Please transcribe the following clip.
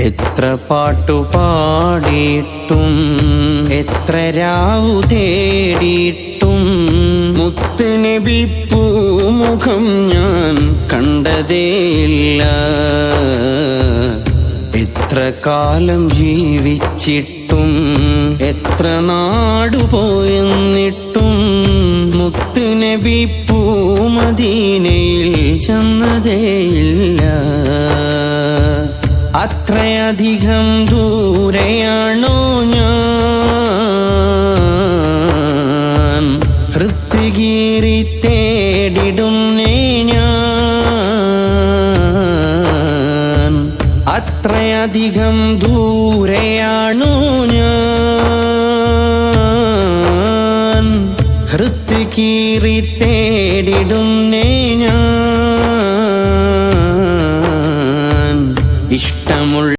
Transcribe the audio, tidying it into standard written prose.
എത്ര പാട്ടുപാടിയിട്ടും എത്ര രാവു തേടിയിട്ടും മുത്തുനബി പൂമുഖം ഞാൻ കണ്ടതേയില്ല. എത്ര കാലം ജീവിച്ചിട്ടും എത്ര നാടുപോയെന്നിട്ടും മുത്തുനബി പൂമദീനയിൽ ചെന്നതേയില്ല. അത്രയധികം ദൂരെയാണോ ഞാൻ, ഹൃത്കീറി തേടിടുന്നേ ഞാൻ. അത്രയധികം ദൂരെയാണോ ഞാൻ, ഹൃത്കീറി തേടിടുന്നേ ഞാൻ.